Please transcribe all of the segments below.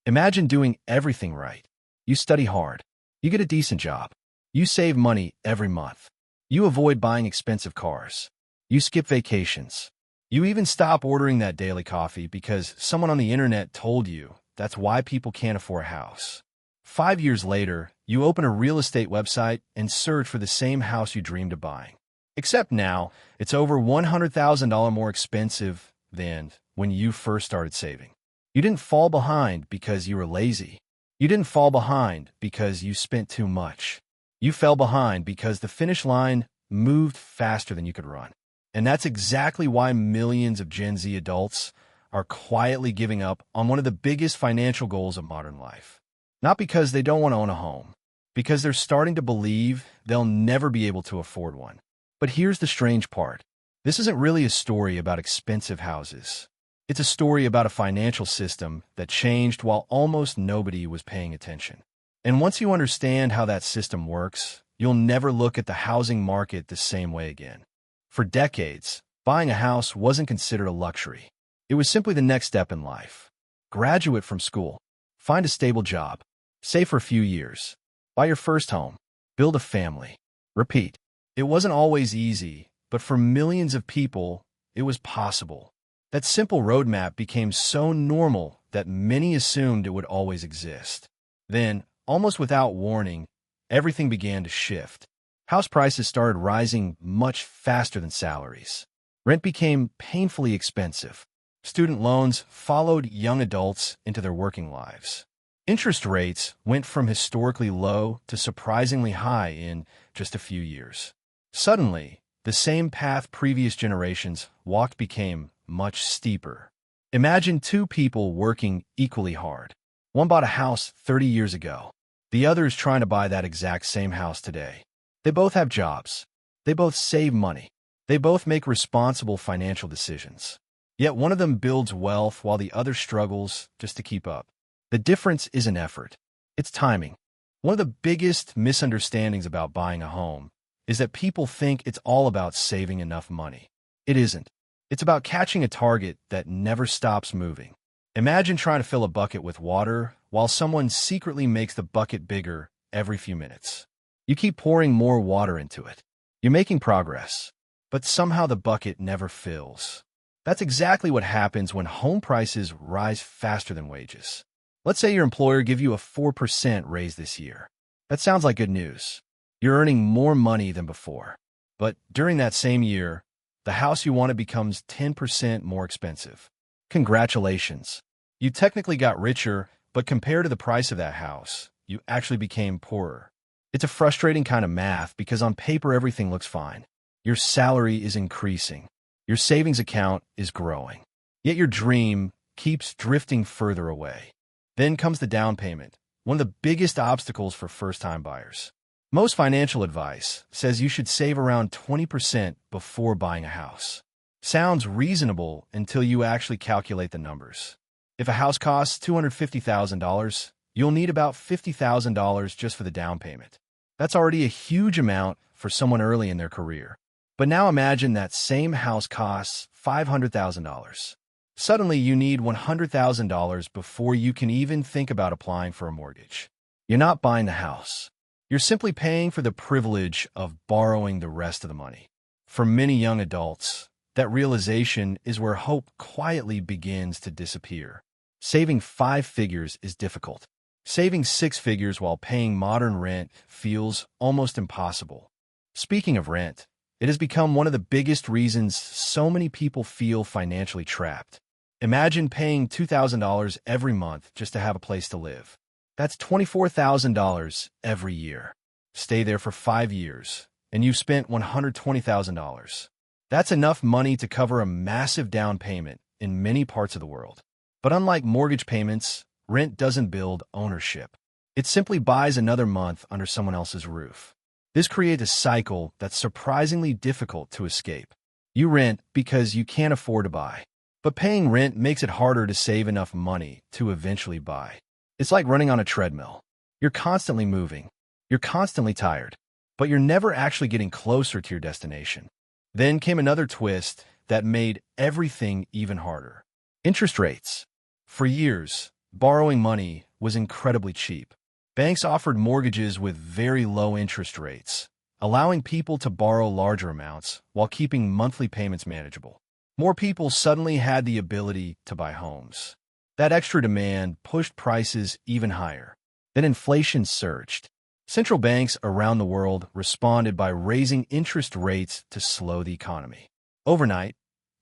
Imagine doing everything right. You study hard. You get a decent job. You save money every month. You avoid buying expensive cars. You skip vacations. You even stop ordering that daily coffee because someone on the internet told you that's why people can't afford a house. 5 years later, you open a real estate website and search for the same house you dreamed of buying. Except now, it's over $100,000 more expensive than when you first started saving. You didn't fall behind because you were lazy. You didn't fall behind because you spent too much. You fell behind because the finish line moved faster than you could run. And that's exactly why millions of Gen Z adults are quietly giving up on one of the biggest financial goals of modern life. Not because they don't want to own a home, because they're starting to believe they'll never be able to afford one. But here's the strange part. This isn't really a story about expensive houses. It's a story about a financial system that changed while almost nobody was paying attention. And once you understand how that system works, you'll never look at the housing market the same way again. For decades, buying a house wasn't considered a luxury. It was simply the next step in life. Graduate from school, find a stable job, save for a few years, buy your first home, build a family, repeat. It wasn't always easy, but for millions of people, it was possible. That simple roadmap became so normal that many assumed it would always exist. Then, almost without warning, everything began to shift. House prices started rising much faster than salaries. Rent became painfully expensive. Student loans followed young adults into their working lives. Interest rates went from historically low to surprisingly high in just a few years. Suddenly, the same path previous generations walked became much steeper. Imagine two people working equally hard. One bought a house 30 years ago. The other is trying to buy that exact same house today. They both have jobs. They both save money. They both make responsible financial decisions. Yet one of them builds wealth while the other struggles just to keep up. The difference isn't effort. It's timing. One of the biggest misunderstandings about buying a home is that people think it's all about saving enough money. It isn't. It's about catching a target that never stops moving. Imagine trying to fill a bucket with water while someone secretly makes the bucket bigger every few minutes. You keep pouring more water into it. You're making progress, but somehow the bucket never fills. That's exactly what happens when home prices rise faster than wages. Let's say your employer gives you a 4% raise this year. That sounds like good news. You're earning more money than before. But during that same year, the house you wanted becomes 10% more expensive. Congratulations. You technically got richer, but compared to the price of that house, you actually became poorer. It's a frustrating kind of math because on paper everything looks fine. Your salary is increasing. Your savings account is growing. Yet your dream keeps drifting further away. Then comes the down payment, one of the biggest obstacles for first-time buyers. Most financial advice says you should save around 20% before buying a house. Sounds reasonable until you actually calculate the numbers. If a house costs $250,000, you'll need about $50,000 just for the down payment. That's already a huge amount for someone early in their career. But now imagine that same house costs $500,000. Suddenly, you need $100,000 before you can even think about applying for a mortgage. You're not buying the house. You're simply paying for the privilege of borrowing the rest of the money. For many young adults, that realization is where hope quietly begins to disappear. Saving 5 figures is difficult. Saving 6 figures while paying modern rent feels almost impossible. Speaking of rent, it has become one of the biggest reasons so many people feel financially trapped. Imagine paying $2,000 every month just to have a place to live. That's $24,000 every year. Stay there for 5 years, and you've spent $120,000. That's enough money to cover a massive down payment in many parts of the world. But unlike mortgage payments, rent doesn't build ownership. It simply buys another month under someone else's roof. This creates a cycle that's surprisingly difficult to escape. You rent because you can't afford to buy. But paying rent makes it harder to save enough money to eventually buy. It's like running on a treadmill. You're constantly moving. You're constantly tired. But you're never actually getting closer to your destination. Then came another twist that made everything even harder. Interest rates. For years, borrowing money was incredibly cheap. Banks offered mortgages with very low interest rates, allowing people to borrow larger amounts while keeping monthly payments manageable. More people suddenly had the ability to buy homes. That extra demand pushed prices even higher. Then inflation surged. Central banks around the world responded by raising interest rates to slow the economy. Overnight,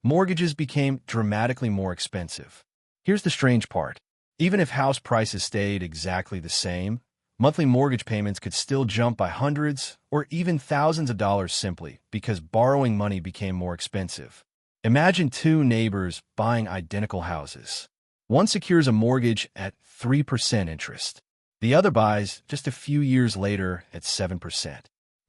mortgages became dramatically more expensive. Here's the strange part. Even if house prices stayed exactly the same, monthly mortgage payments could still jump by hundreds or even thousands of dollars simply because borrowing money became more expensive. Imagine two neighbors buying identical houses. One secures a mortgage at 3% interest. The other buys just a few years later at 7%.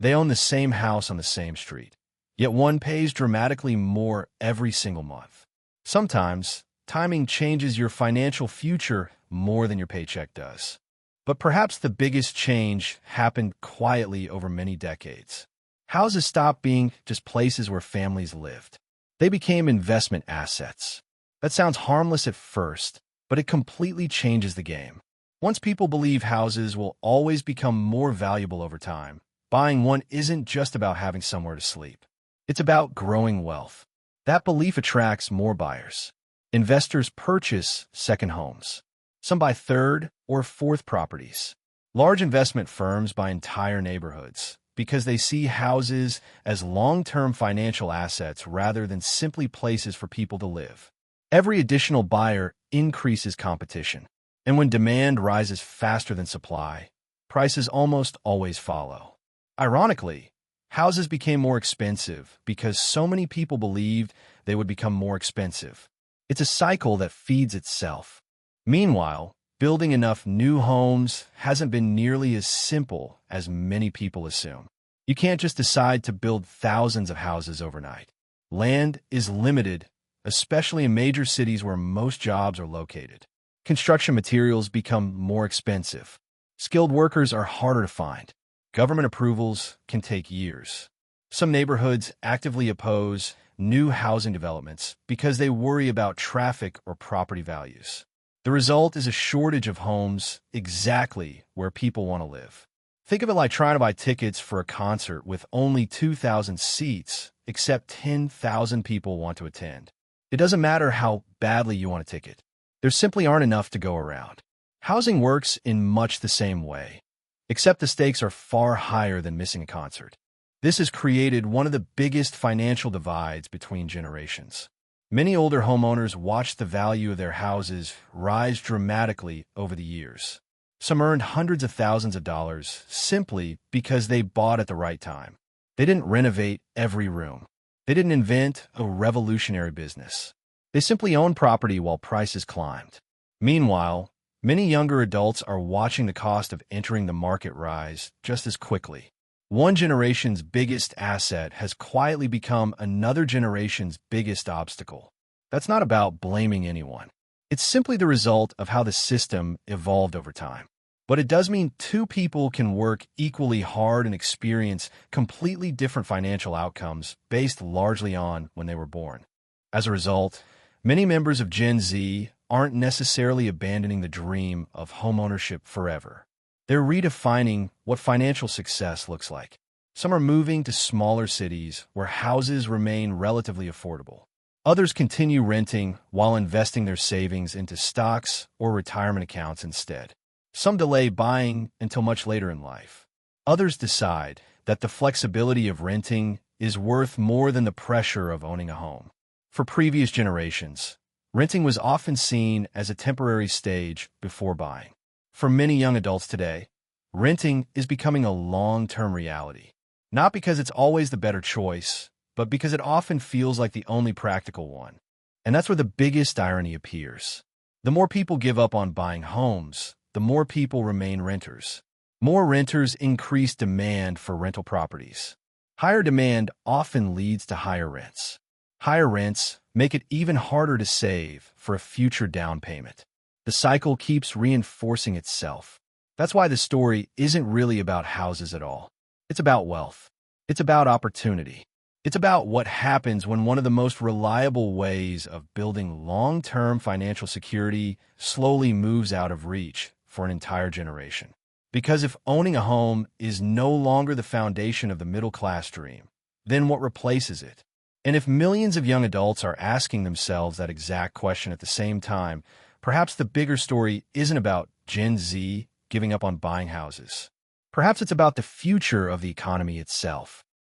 They own the same house on the same street. Yet one pays dramatically more every single month. Sometimes, timing changes your financial future more than your paycheck does. But perhaps the biggest change happened quietly over many decades. Houses stopped being just places where families lived. They became investment assets. That sounds harmless at first, but it completely changes the game. Once people believe houses will always become more valuable over time, buying one isn't just about having somewhere to sleep. It's about growing wealth. That belief attracts more buyers. Investors purchase second homes. Some buy third or fourth properties. Large investment firms buy entire neighborhoods because they see houses as long-term financial assets rather than simply places for people to live. Every additional buyer increases competition. And when demand rises faster than supply, prices almost always follow. Ironically, houses became more expensive because so many people believed they would become more expensive. It's a cycle that feeds itself. Meanwhile, building enough new homes hasn't been nearly as simple as many people assume. You can't just decide to build thousands of houses overnight. Land is limited, especially in major cities where most jobs are located. Construction materials become more expensive. Skilled workers are harder to find. Government approvals can take years. Some neighborhoods actively oppose new housing developments because they worry about traffic or property values. The result is a shortage of homes exactly where people want to live. Think of it like trying to buy tickets for a concert with only 2,000 seats, except 10,000 people want to attend. It doesn't matter how badly you want a ticket. There simply aren't enough to go around. Housing works in much the same way, except the stakes are far higher than missing a concert. This has created one of the biggest financial divides between generations. Many older homeowners watched the value of their houses rise dramatically over the years. Some earned hundreds of thousands of dollars simply because they bought at the right time. They didn't renovate every room. They didn't invent a revolutionary business. They simply owned property while prices climbed. Meanwhile, many younger adults are watching the cost of entering the market rise just as quickly. One generation's biggest asset has quietly become another generation's biggest obstacle. That's not about blaming anyone. It's simply the result of how the system evolved over time. But it does mean two people can work equally hard and experience completely different financial outcomes based largely on when they were born. As a result, many members of Gen Z aren't necessarily abandoning the dream of homeownership forever. They're redefining what financial success looks like. Some are moving to smaller cities where houses remain relatively affordable. Others continue renting while investing their savings into stocks or retirement accounts instead. Some delay buying until much later in life. Others decide that the flexibility of renting is worth more than the pressure of owning a home. For previous generations, renting was often seen as a temporary stage before buying. For many young adults today, renting is becoming a long-term reality. Not because it's always the better choice, but because it often feels like the only practical one. And that's where the biggest irony appears. The more people give up on buying homes, the more people remain renters. More renters increase demand for rental properties. Higher demand often leads to higher rents. Higher rents make it even harder to save for a future down payment. The cycle keeps reinforcing itself. That's why the story isn't really about houses at all. It's about wealth. It's about opportunity. It's about what happens when one of the most reliable ways of building long-term financial security slowly moves out of reach for an entire generation. Because if owning a home is no longer the foundation of the middle-class dream, then what replaces it? And if millions of young adults are asking themselves that exact question at the same time, perhaps the bigger story isn't about Gen Z giving up on buying houses. Perhaps it's about the future of the economy itself.